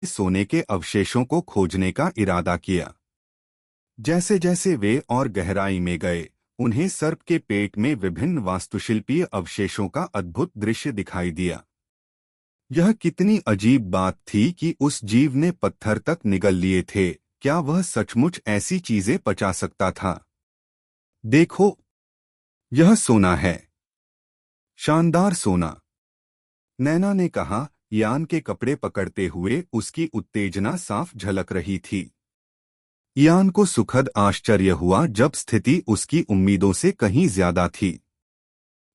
सोने के अवशेषों को खोजने का इरादा किया। जैसे जैसे वे और गहराई में गए, उन्हें सर्प के पेट में विभिन्न वास्तुशिल्पीय अवशेषों का अद्भुत दृश्य दिखाई दिया। यह कितनी अजीब बात थी कि उस जीव ने पत्थर तक निगल लिए थे। क्या वह सचमुच ऐसी चीजें पचा सकता था? देखो, यह सोना है। शानदार सोना, नैना ने कहा। यान के कपड़े पकड़ते हुए उसकी उत्तेजना साफ झलक रही थी। यान को सुखद आश्चर्य हुआ जब स्थिति उसकी उम्मीदों से कहीं ज्यादा थी।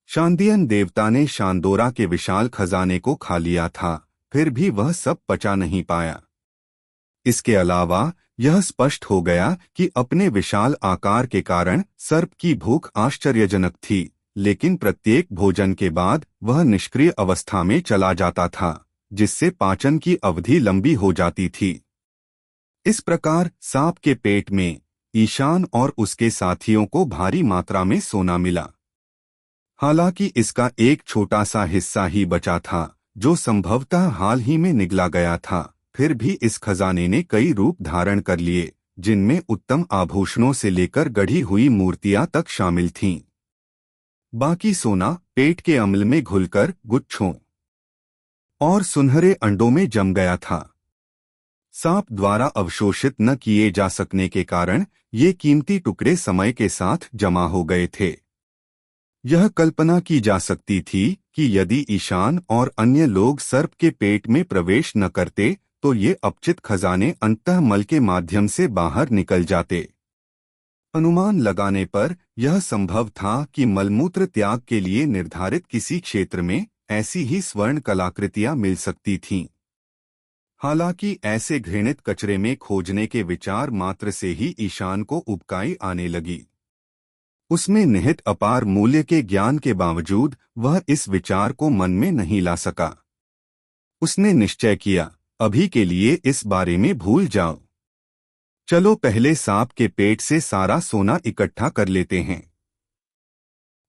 शांदियन देवता ने शांदोरा के विशाल खजाने को खा लिया था, फिर भी वह सब पचा नहीं पाया। इसके अलावा यह स्पष्ट हो गया कि अपने विशाल आकार के कारण सर्प की भूख आश्चर्यजनक थी, लेकिन प्रत्येक भोजन के बाद वह निष्क्रिय अवस्था में चला जाता था, जिससे पाचन की अवधि लंबी हो जाती थी। इस प्रकार सांप के पेट में ईशान और उसके साथियों को भारी मात्रा में सोना मिला। हालांकि इसका एक छोटा सा हिस्सा ही बचा था, जो संभवतः हाल ही में निगला गया था, फिर भी इस खजाने ने कई रूप धारण कर लिए, जिनमें उत्तम आभूषणों से लेकर गढ़ी हुई मूर्तियां तक शामिल थीं। बाकी सोना पेट के अम्ल में घुलकर गुच्छों और सुनहरे अंडों में जम गया था। सांप द्वारा अवशोषित न किए जा सकने के कारण ये कीमती टुकड़े समय के साथ जमा हो गए थे। यह कल्पना की जा सकती थी कि यदि ईशान और अन्य लोग सर्प के पेट में प्रवेश न करते तो ये अपचित खजाने अंतःमल के माध्यम से बाहर निकल जाते। अनुमान लगाने पर यह संभव था कि मलमूत्र त्याग के लिए निर्धारित किसी क्षेत्र में ऐसी ही स्वर्ण कलाकृतियां मिल सकती थीं। हालांकि ऐसे घृणित कचरे में खोजने के विचार मात्र से ही ईशान को उबकाई आने लगी। उसमें निहित अपार मूल्य के ज्ञान के बावजूद वह इस विचार को मन में नहीं ला सका। उसने निश्चय किया, अभी के लिए इस बारे में भूल जाओ। चलो पहले सांप के पेट से सारा सोना इकट्ठा कर लेते हैं।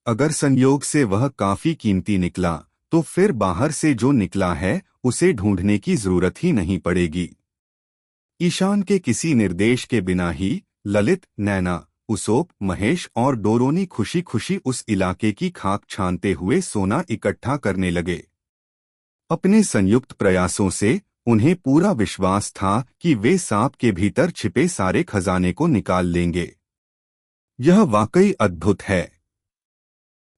अगर संयोग से वह काफी कीमती निकला तो फिर बाहर से जो निकला है उसे ढूंढने की जरूरत ही नहीं पड़ेगी। ईशान के किसी निर्देश के बिना ही ललित, नैना, उसोप, महेश और डोरोनी खुशी खुशी उस इलाके की खाक छानते हुए सोना इकट्ठा करने लगे। अपने संयुक्त प्रयासों से उन्हें पूरा विश्वास था कि वे सांप के भीतर छिपे सारे खजाने को निकाल लेंगे। यह वाकई अद्भुत है,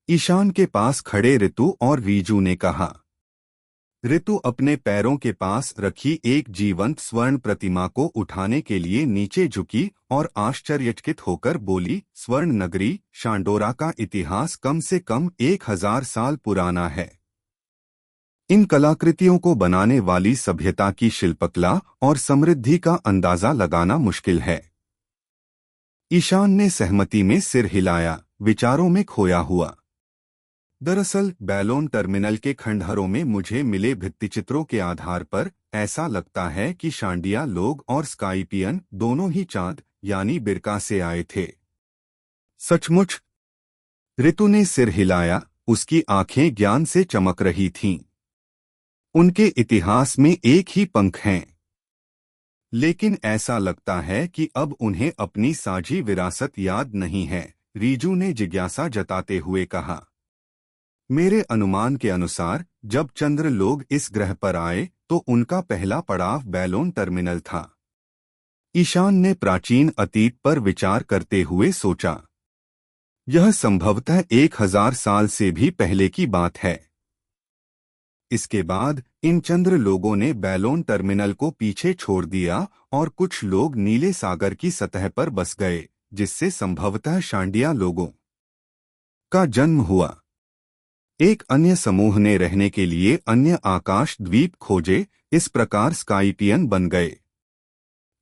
ईशान के पास खड़े ऋतु और रीजू ने कहा। ऋतु अपने पैरों के पास रखी एक जीवंत स्वर्ण प्रतिमा को उठाने के लिए नीचे झुकी और आश्चर्यचकित होकर बोली, स्वर्ण नगरी शांडोरा का इतिहास कम से कम 1000 साल पुराना है। इन कलाकृतियों को बनाने वाली सभ्यता की शिल्पकला और समृद्धि का अंदाजा लगाना मुश्किल है। ईशान ने सहमति में सिर हिलाया, विचारों में खोया हुआ। दरअसल बैलोन टर्मिनल के खंडहरों में मुझे मिले भित्तिचित्रों के आधार पर ऐसा लगता है कि शांडिया लोग और स्काइपियन दोनों ही चांद यानी बिरका से आए थे। सचमुच? ऋतु ने सिर हिलाया, उसकी आंखें ज्ञान से चमक रही थीं। उनके इतिहास में एक ही पंख हैं, लेकिन ऐसा लगता है कि अब उन्हें अपनी साझी विरासत याद नहीं है, रीजू ने जिज्ञासा जताते हुए कहा। मेरे अनुमान के अनुसार जब चंद्र लोग इस ग्रह पर आए तो उनका पहला पड़ाव बैलोन टर्मिनल था। ईशान ने प्राचीन अतीत पर विचार करते हुए सोचा। यह संभवतः 1000 साल से भी पहले की बात है। इसके बाद इन चंद्र लोगों ने बैलोन टर्मिनल को पीछे छोड़ दिया और कुछ लोग नीले सागर की सतह पर बस गए, जिससे संभवतः शांडिया लोगों का जन्म हुआ। एक अन्य समूह ने रहने के लिए अन्य आकाश द्वीप खोजे, इस प्रकार स्काइपियन बन गए।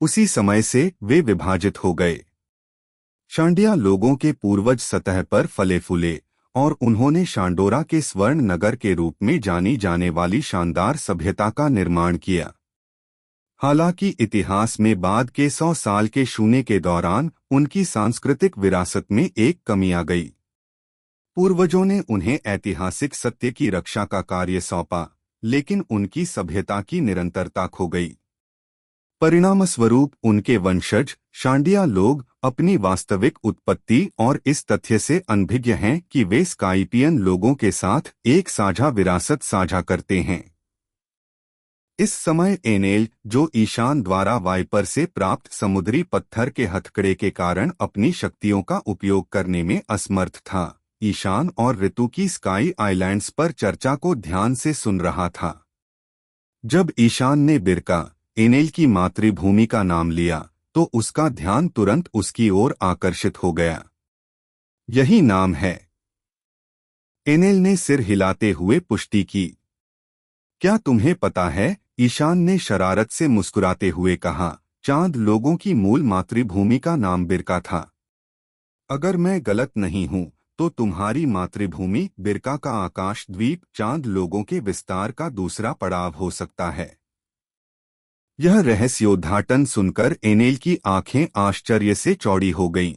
उसी समय से वे विभाजित हो गए। शांडिया लोगों के पूर्वज सतह पर फले फूले और उन्होंने शांडोरा के स्वर्ण नगर के रूप में जानी जाने वाली शानदार सभ्यता का निर्माण किया। हालांकि इतिहास में बाद के 100 साल के शून्य के दौरान उनकी सांस्कृतिक विरासत में एक कमी आ गई। पूर्वजों ने उन्हें ऐतिहासिक सत्य की रक्षा का कार्य सौंपा, लेकिन उनकी सभ्यता की निरंतरता खो गई। परिणामस्वरूप उनके वंशज शांडिया लोग अपनी वास्तविक उत्पत्ति और इस तथ्य से अनभिज्ञ हैं कि वे स्काइपियन लोगों के साथ एक साझा विरासत साझा करते हैं। इस समय एनेल, जो ईशान द्वारा वाइपर से प्राप्त समुद्री पत्थर के हथकड़े के कारण अपनी शक्तियों का उपयोग करने में असमर्थ था, ईशान और ऋतु की स्काई आइलैंड्स पर चर्चा को ध्यान से सुन रहा था। जब ईशान ने बिरका, एनेल की मातृभूमि का नाम लिया, तो उसका ध्यान तुरंत उसकी ओर आकर्षित हो गया। यही नाम है। एनेल ने सिर हिलाते हुए पुष्टि की। क्या तुम्हें पता है, ईशान ने शरारत से मुस्कुराते हुए कहा, चांद लोगों की मूल मातृभूमि का नाम बिरका था। अगर मैं गलत नहीं हूं, तो तुम्हारी मातृभूमि बिरका का आकाश द्वीप चांद लोगों के विस्तार का दूसरा पड़ाव हो सकता है। यह रहस्योद्घाटन सुनकर एनेल की आंखें आश्चर्य से चौड़ी हो गईं।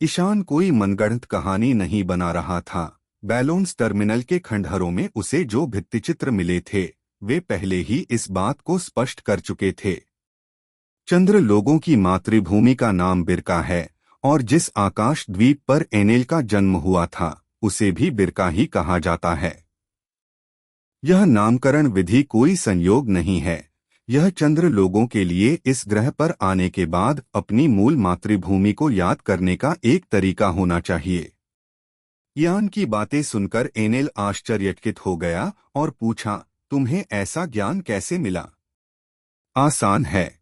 ईशान कोई मनगढ़ंत कहानी नहीं बना रहा था। बैलोन्स टर्मिनल के खंडहरों में उसे जो भित्तिचित्र मिले थे, वे पहले ही इस बात को स्पष्ट कर चुके थे। चंद्र लोगों की मातृभूमि का नाम बिरका है, और जिस आकाश द्वीप पर एनेल का जन्म हुआ था, उसे भी बिरका ही कहा जाता है। यह नामकरण विधि कोई संयोग नहीं है। यह चंद्र लोगों के लिए इस ग्रह पर आने के बाद अपनी मूल मातृभूमि को याद करने का एक तरीका होना चाहिए। यान की बातें सुनकर एनेल आश्चर्यचकित हो गया और पूछा, तुम्हें ऐसा ज्ञान कैसे मिला? आसान है,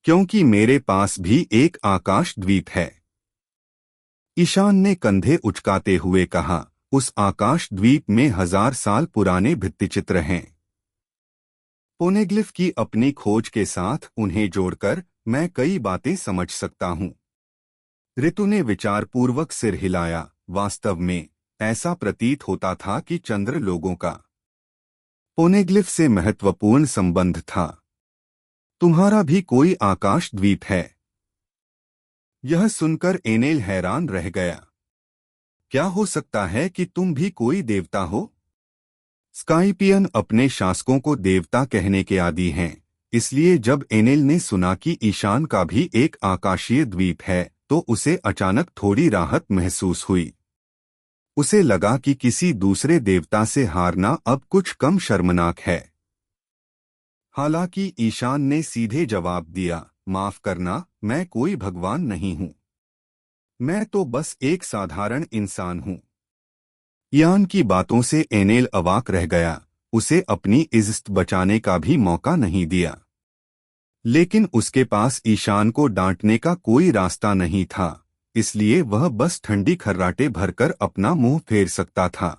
क्योंकि मेरे पास भी एक आकाश द्वीप है। ईशान ने कंधे उचकाते हुए कहा, उस आकाश द्वीप में 1000 साल पुराने भित्तिचित्र हैं। पोनेग्लिफ की अपनी खोज के साथ उन्हें जोड़कर मैं कई बातें समझ सकता हूं। ऋतु ने विचारपूर्वक सिर हिलाया। वास्तव में ऐसा प्रतीत होता था कि चंद्र लोगों का पोनेग्लिफ से महत्वपूर्ण संबंध था। तुम्हारा भी कोई आकाश द्वीप है? यह सुनकर एनेल हैरान रह गया। क्या हो सकता है कि तुम भी कोई देवता हो? स्काइपियन अपने शासकों को देवता कहने के आदी हैं, इसलिए जब एनेल ने सुना कि ईशान का भी एक आकाशीय द्वीप है, तो उसे अचानक थोड़ी राहत महसूस हुई। उसे लगा कि किसी दूसरे देवता से हारना अब कुछ कम शर्मनाक है। हालांकि ईशान ने सीधे जवाब दिया, माफ करना, मैं कोई भगवान नहीं हूं। मैं तो बस एक साधारण इंसान हूं। यान की बातों से एनेल अवाक रह गया। उसे अपनी इज्जत बचाने का भी मौका नहीं दिया। लेकिन उसके पास ईशान को डांटने का कोई रास्ता नहीं था, इसलिए वह बस ठंडी खर्राटे भरकर अपना मुंह फेर सकता था।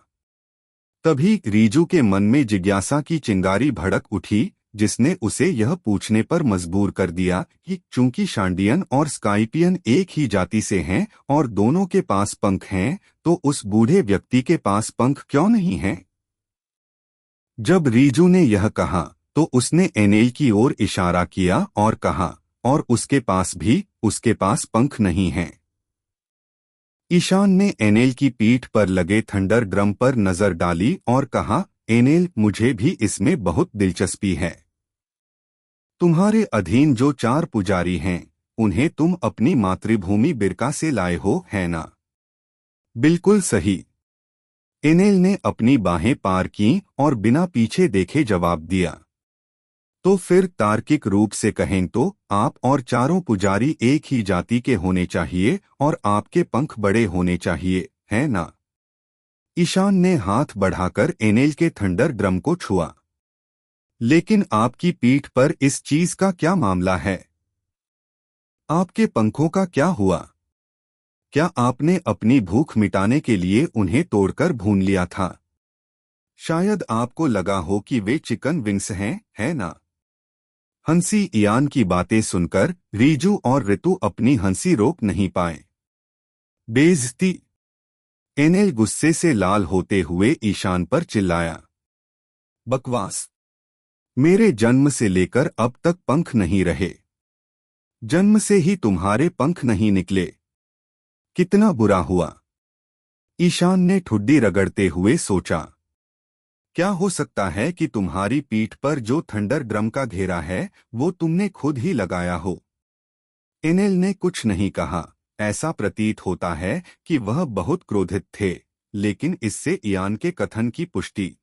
तभी रीजू के मन में जिज्ञासा की चिंगारी भड़क उठी, जिसने उसे यह पूछने पर मजबूर कर दिया कि चूंकि शांडियन और स्काइपियन एक ही जाति से हैं और दोनों के पास पंख हैं, तो उस बूढ़े व्यक्ति के पास पंख क्यों नहीं हैं? जब रीजू ने यह कहा, तो उसने एनेल की ओर इशारा किया और कहा, और उसके पास पंख नहीं हैं। ईशान ने एनेल की पीठ पर लगे थंडर ड्रम पर नजर डाली और कहा, एनेल, मुझे भी इसमें बहुत दिलचस्पी है। तुम्हारे अधीन जो 4 पुजारी हैं, उन्हें तुम अपनी मातृभूमि बिरका से लाए हो, है ना? बिल्कुल सही। एनेल ने अपनी बाहें पार की और बिना पीछे देखे जवाब दिया। तो फिर तार्किक रूप से कहें तो आप और चारों पुजारी एक ही जाति के होने चाहिए और आपके पंख बड़े होने चाहिए, है ना? ईशान ने हाथ बढ़ाकर एनेल के थंडर ड्रम को छुआ। लेकिन आपकी पीठ पर इस चीज का क्या मामला है? आपके पंखों का क्या हुआ? क्या आपने अपनी भूख मिटाने के लिए उन्हें तोड़कर भून लिया था? शायद आपको लगा हो कि वे चिकन विंग्स हैं, है ना? हंसी यान की बातें सुनकर रीजू और ऋतु अपनी हंसी रोक नहीं पाए। बेइज्जती! एनेल गुस्से से लाल होते हुए ईशान पर चिल्लाया। बकवास! मेरे जन्म से लेकर अब तक पंख नहीं रहे। जन्म से ही तुम्हारे पंख नहीं निकले। कितना बुरा हुआ। ईशान ने ठुड्डी रगड़ते हुए सोचा। क्या हो सकता है कि तुम्हारी पीठ पर जो थंडर ड्रम का घेरा है वो तुमने खुद ही लगाया हो? एनेल ने कुछ नहीं कहा। ऐसा प्रतीत होता है कि वह बहुत क्रोधित थे, लेकिन इससे इयान के कथन की पुष्टि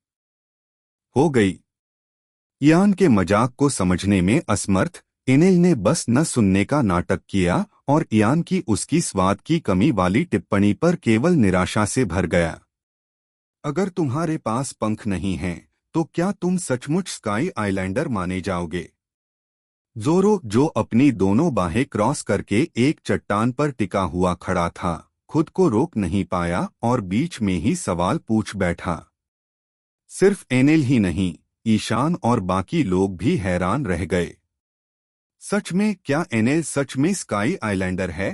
हो गई। इयान के मजाक को समझने में असमर्थ, एनेल ने बस न सुनने का नाटक किया और इयान की उसकी स्वाद की कमी वाली टिप्पणी पर केवल निराशा से भर गया। अगर तुम्हारे पास पंख नहीं हैं, तो क्या तुम सचमुच स्काई आइलैंडर माने जाओगे? जोरो, जो अपनी दोनों बाहें क्रॉस करके एक चट्टान पर टिका हुआ खड़ा था, खुद को रोक नहीं पाया और बीच में ही सवाल पूछ बैठा। सिर्फ एनेल ही नहीं, ईशान और बाकी लोग भी हैरान रह गए। सच में, क्या एनेल सच में स्काई आइलैंडर है?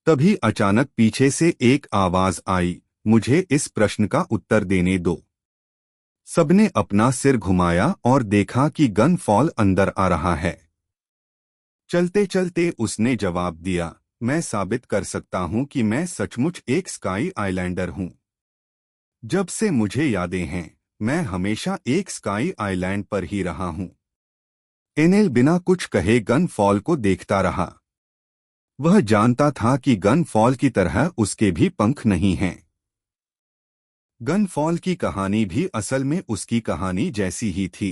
तभी अचानक पीछे से एक आवाज आई, मुझे इस प्रश्न का उत्तर देने दो। सबने अपना सिर घुमाया और देखा कि गन फॉल अंदर आ रहा है। चलते चलते उसने जवाब दिया, मैं साबित कर सकता हूं कि मैं सचमुच एक स्काई आइलैंडर हूं। जब से मुझे यादें हैं, मैं हमेशा एक स्काई आइलैंड पर ही रहा हूं। एनेल बिना कुछ कहे गन फॉल को देखता रहा। वह जानता था कि गन फॉल की तरह उसके भी पंख नहीं हैं। गन फॉल की कहानी भी असल में उसकी कहानी जैसी ही थी।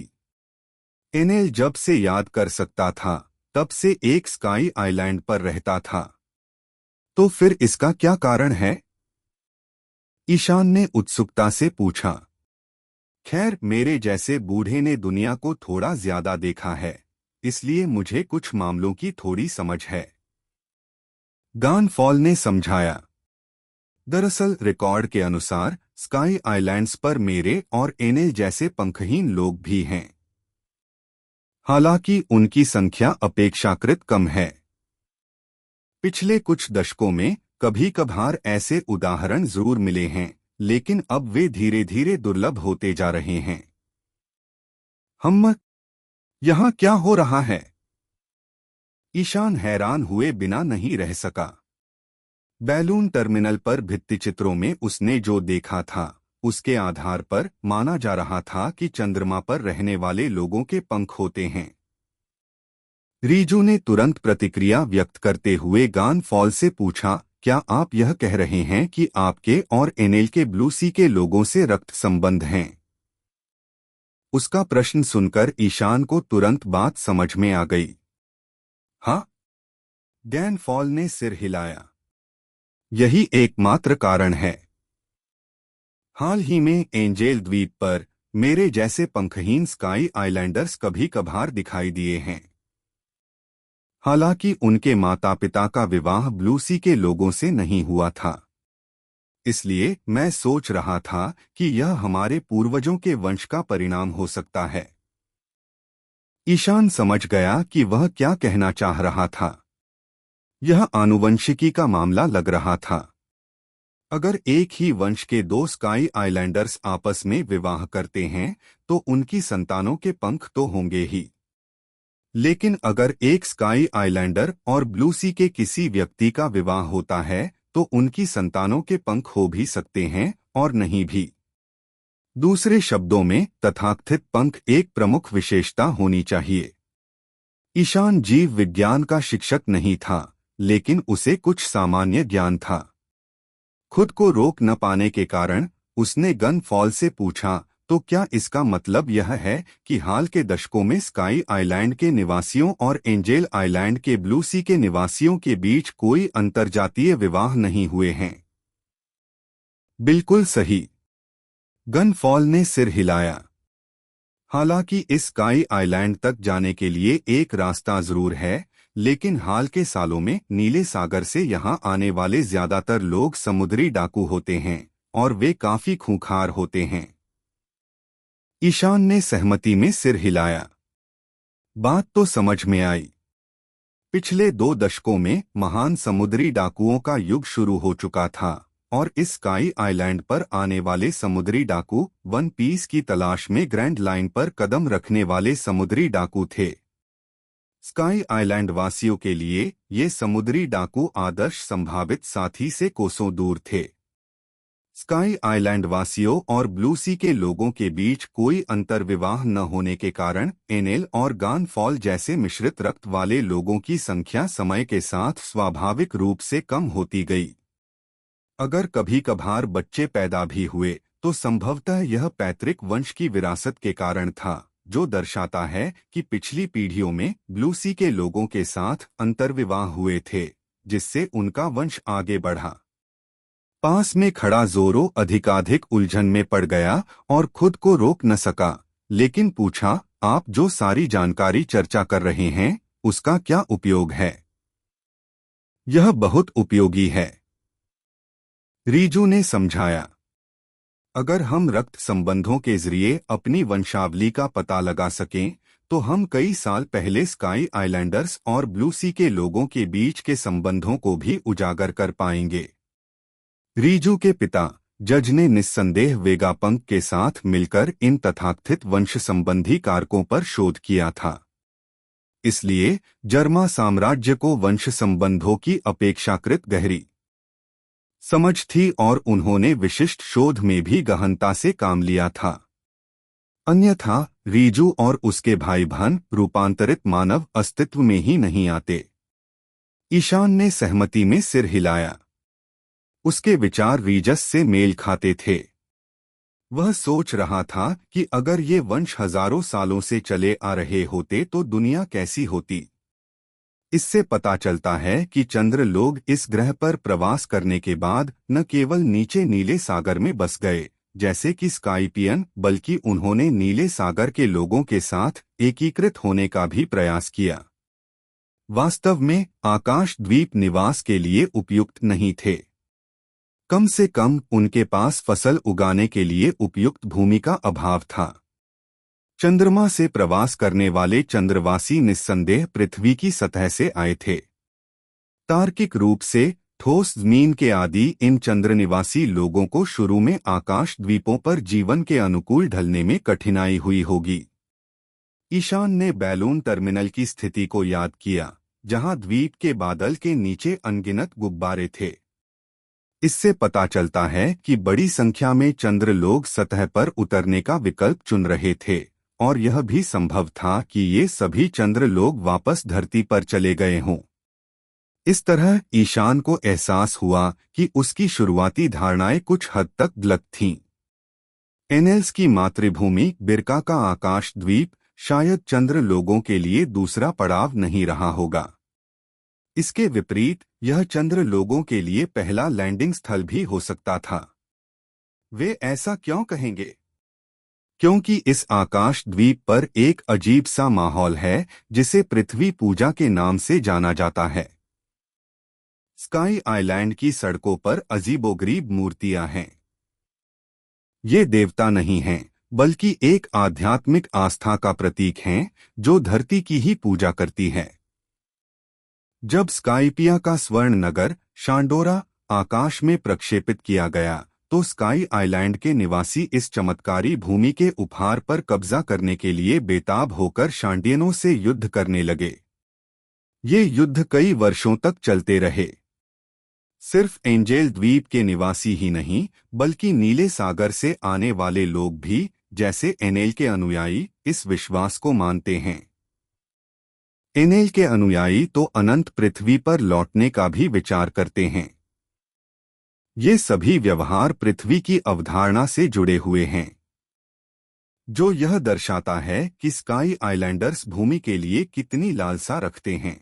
एनेल जब से याद कर सकता था, तब से एक स्काई आइलैंड पर रहता था। तो फिर इसका क्या कारण है? ईशान ने उत्सुकता से पूछा। खैर, मेरे जैसे बूढ़े ने दुनिया को थोड़ा ज्यादा देखा है, इसलिए मुझे कुछ मामलों की थोड़ी समझ है, गन फॉल ने समझाया। दरअसल रिकॉर्ड के अनुसार स्काई आइलैंड्स पर मेरे और एनेल जैसे पंखहीन लोग भी हैं। हालांकि उनकी संख्या अपेक्षाकृत कम है। पिछले कुछ दशकों में कभी कभार ऐसे उदाहरण जरूर मिले हैं, लेकिन अब वे धीरे धीरे दुर्लभ होते जा रहे हैं। हम यहाँ क्या हो रहा है? ईशान हैरान हुए बिना नहीं रह सका। बैलून टर्मिनल पर भित्तिचित्रों में उसने जो देखा था, उसके आधार पर माना जा रहा था कि चंद्रमा पर रहने वाले लोगों के पंख होते हैं। रीजू ने तुरंत प्रतिक्रिया व्यक्त करते हुए गान फॉल से पूछा, क्या आप यह कह रहे हैं कि आपके और एनेल के ब्लू सी के लोगों से रक्त संबंध हैं? उसका प्रश्न सुनकर ईशान को तुरंत बात समझ में आ गई। हाँ, गैन फॉल ने सिर हिलाया। यही एकमात्र कारण है। हाल ही में एंजेल द्वीप पर मेरे जैसे पंखहीन स्काई आइलैंडर्स कभी कभार दिखाई दिए हैं। हालांकि उनके माता पिता का विवाह ब्लू सी के लोगों से नहीं हुआ था। इसलिए मैं सोच रहा था कि यह हमारे पूर्वजों के वंश का परिणाम हो सकता है। ईशान समझ गया कि वह क्या कहना चाह रहा था। यह आनुवंशिकी का मामला लग रहा था। अगर एक ही वंश के दो स्काई आइलैंडर्स आपस में विवाह करते हैं, तो उनकी संतानों के पंख तो होंगे ही। लेकिन अगर एक स्काई आइलैंडर और ब्लू सी के किसी व्यक्ति का विवाह होता है, तो उनकी संतानों के पंख हो भी सकते हैं और नहीं भी। दूसरे शब्दों में, तथाकथित पंख एक प्रमुख विशेषता होनी चाहिए। ईशान जीव विज्ञान का शिक्षक नहीं था, लेकिन उसे कुछ सामान्य ज्ञान था। खुद को रोक न पाने के कारण उसने गन फॉल से पूछा, तो क्या इसका मतलब यह है कि हाल के दशकों में स्काई आइलैंड के निवासियों और एंजेल आइलैंड के ब्लू सी के निवासियों के बीच कोई अंतर्जातीय विवाह नहीं हुए हैं? बिल्कुल सही। गन फॉल ने सिर हिलाया। हालांकि इस स्काई आइलैंड तक जाने के लिए एक रास्ता जरूर है, लेकिन हाल के सालों में नीले सागर से यहाँ आने वाले ज्यादातर लोग समुद्री डाकू होते हैं और वे काफी खूंखार होते हैं। ईशान ने सहमति में सिर हिलाया। बात तो समझ में आई। पिछले 2 दशकों में महान समुद्री डाकुओं का युग शुरू हो चुका था और इस स्काई आइलैंड पर आने वाले समुद्री डाकू वन पीस की तलाश में ग्रैंड लाइन पर कदम रखने वाले समुद्री डाकू थे। स्काई आइलैंड वासियों के लिए ये समुद्री डाकू आदर्श संभावित साथी से कोसों दूर थे। स्काई आइलैंड वासियों और ब्लू सी के लोगों के बीच कोई अंतर्विवाह न होने के कारण एनेल और गानफॉल जैसे मिश्रित रक्त वाले लोगों की संख्या समय के साथ स्वाभाविक रूप से कम होती गई। अगर कभी कभार बच्चे पैदा भी हुए तो संभवतः यह पैतृक वंश की विरासत के कारण था, जो दर्शाता है कि पिछली पीढ़ियों में ब्लू सी के लोगों के साथ अंतर्विवाह हुए थे, जिससे उनका वंश आगे बढ़ा। पास में खड़ा जोरो अधिकाधिक उलझन में पड़ गया और खुद को रोक न सका, लेकिन पूछा, आप जो सारी जानकारी चर्चा कर रहे हैं उसका क्या उपयोग है? यह बहुत उपयोगी है, रीजू ने समझाया। अगर हम रक्त संबंधों के जरिए अपनी वंशावली का पता लगा सकें तो हम कई साल पहले स्काई आइलैंडर्स और ब्लू सी के लोगों के बीच के संबंधों को भी उजागर कर पाएंगे। रीजू के पिता जज ने निस्संदेह वेगापंक के साथ मिलकर इन तथाकथित वंश संबंधी कारकों पर शोध किया था। इसलिए जर्मा साम्राज्य को वंश संबंधों की अपेक्षाकृत गहरी समझ थी और उन्होंने विशिष्ट शोध में भी गहनता से काम लिया था। अन्यथा रीजू और उसके भाई बहन रूपांतरित मानव अस्तित्व में ही नहीं आते। ईशान ने सहमति में सिर हिलाया। उसके विचार रीजस से मेल खाते थे। वह सोच रहा था कि अगर ये वंश हजारों सालों से चले आ रहे होते तो दुनिया कैसी होती। इससे पता चलता है कि चंद्र लोग इस ग्रह पर प्रवास करने के बाद न केवल नीचे नीले सागर में बस गए जैसे कि स्काइपियन, बल्कि उन्होंने नीले सागर के लोगों के साथ एकीकृत होने का भी प्रयास किया। वास्तव में आकाश द्वीप निवास के लिए उपयुक्त नहीं थे। कम से कम उनके पास फसल उगाने के लिए उपयुक्त भूमि का अभाव था। चंद्रमा से प्रवास करने वाले चंद्रवासी निस्संदेह पृथ्वी की सतह से आए थे। तार्किक रूप से ठोस जमीन के आदि इन चंद्रनिवासी लोगों को शुरू में आकाश द्वीपों पर जीवन के अनुकूल ढलने में कठिनाई हुई होगी। ईशान ने बैलून टर्मिनल की स्थिति को याद किया, जहां द्वीप के बादल के नीचे अनगिनत गुब्बारे थे। इससे पता चलता है कि बड़ी संख्या में चंद्र लोग सतह पर उतरने का विकल्प चुन रहे थे, और यह भी संभव था कि ये सभी चंद्र लोग वापस धरती पर चले गए हों। इस तरह ईशान को एहसास हुआ कि उसकी शुरुआती धारणाएं कुछ हद तक गलत थीं। एनेल्स की मातृभूमि बिरका का आकाश द्वीप शायद चंद्र लोगों के लिए दूसरा पड़ाव नहीं रहा होगा। इसके विपरीत यह चंद्र लोगों के लिए पहला लैंडिंग स्थल भी हो सकता था। वे ऐसा क्यों कहेंगे? क्योंकि इस आकाश द्वीप पर एक अजीब सा माहौल है जिसे पृथ्वी पूजा के नाम से जाना जाता है। स्काई आइलैंड की सड़कों पर अजीबोगरीब मूर्तियां हैं। ये देवता नहीं हैं, बल्कि एक आध्यात्मिक आस्था का प्रतीक हैं जो धरती की ही पूजा करती है। जब स्काइपिया का स्वर्ण नगर शांडोरा आकाश में प्रक्षेपित किया गया तो स्काई आइलैंड के निवासी इस चमत्कारी भूमि के उपहार पर कब्जा करने के लिए बेताब होकर शांडियनों से युद्ध करने लगे। ये युद्ध कई वर्षों तक चलते रहे। सिर्फ एंजेल द्वीप के निवासी ही नहीं, बल्कि नीले सागर से आने वाले लोग भी, जैसे एनेल के अनुयायी, इस विश्वास को मानते हैं। एनेल के अनुयायी तो अनंत पृथ्वी पर लौटने का भी विचार करते हैं। ये सभी व्यवहार पृथ्वी की अवधारणा से जुड़े हुए हैं, जो यह दर्शाता है कि स्काई आइलैंडर्स भूमि के लिए कितनी लालसा रखते हैं।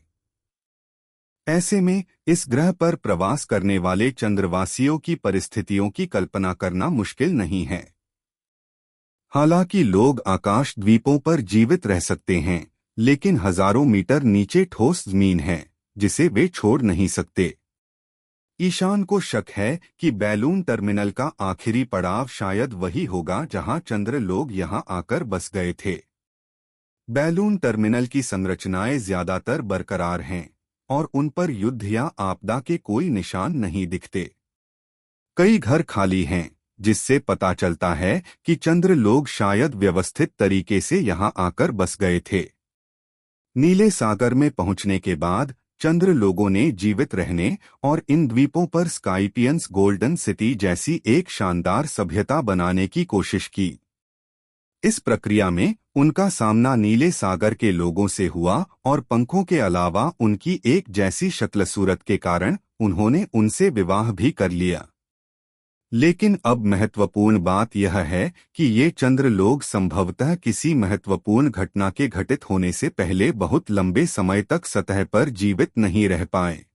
ऐसे में इस ग्रह पर प्रवास करने वाले चंद्रवासियों की परिस्थितियों की कल्पना करना मुश्किल नहीं है। हालांकि लोग आकाश द्वीपों पर जीवित रह सकते हैं, लेकिन हजारों मीटर नीचे ठोस जमीन है जिसे वे छोड़ नहीं सकते। ईशान को शक है कि बैलून टर्मिनल का आखिरी पड़ाव शायद वही होगा जहां चंद्र लोग यहां आकर बस गए थे। बैलून टर्मिनल की संरचनाएं ज्यादातर बरकरार हैं और उन पर युद्ध या आपदा के कोई निशान नहीं दिखते। कई घर खाली हैं, जिससे पता चलता है कि चंद्र लोग शायद व्यवस्थित तरीके से यहां आकर बस गए थे। नीले सागर में पहुंचने के बाद चंद्र लोगों ने जीवित रहने और इन द्वीपों पर स्काइपियंस गोल्डन सिटी जैसी एक शानदार सभ्यता बनाने की कोशिश की। इस प्रक्रिया में उनका सामना नीले सागर के लोगों से हुआ और पंखों के अलावा उनकी एक जैसी शक्ल सूरत के कारण उन्होंने उनसे विवाह भी कर लिया। लेकिन अब महत्वपूर्ण बात यह है कि ये चंद्र लोग संभवतः किसी महत्वपूर्ण घटना के घटित होने से पहले बहुत लंबे समय तक सतह पर जीवित नहीं रह पाए।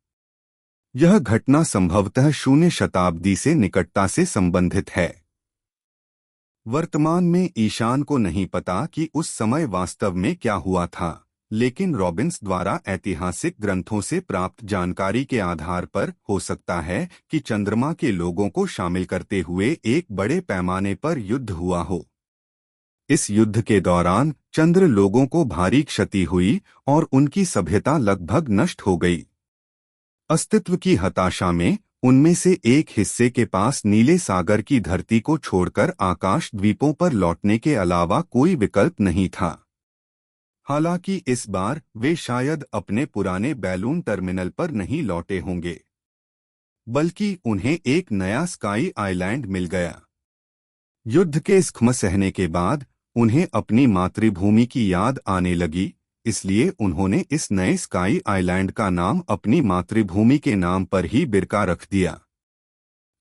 यह घटना संभवतः 0वीं शताब्दी से निकटता से संबंधित है। वर्तमान में ईशान को नहीं पता कि उस समय वास्तव में क्या हुआ था, लेकिन रॉबिन्स द्वारा ऐतिहासिक ग्रंथों से प्राप्त जानकारी के आधार पर हो सकता है कि चंद्रमा के लोगों को शामिल करते हुए एक बड़े पैमाने पर युद्ध हुआ हो। इस युद्ध के दौरान चंद्र लोगों को भारी क्षति हुई और उनकी सभ्यता लगभग नष्ट हो गई। अस्तित्व की हताशा में उनमें से एक हिस्से के पास नीले सागर की धरती को छोड़कर आकाश द्वीपों पर लौटने के अलावा कोई विकल्प नहीं था। हालांकि इस बार वे शायद अपने पुराने बैलून टर्मिनल पर नहीं लौटे होंगे, बल्कि उन्हें एक नया स्काई आइलैंड मिल गया। युद्ध के ज़ख्म सहने के बाद उन्हें अपनी मातृभूमि की याद आने लगी, इसलिए उन्होंने इस नए स्काई आइलैंड का नाम अपनी मातृभूमि के नाम पर ही बिरका रख दिया।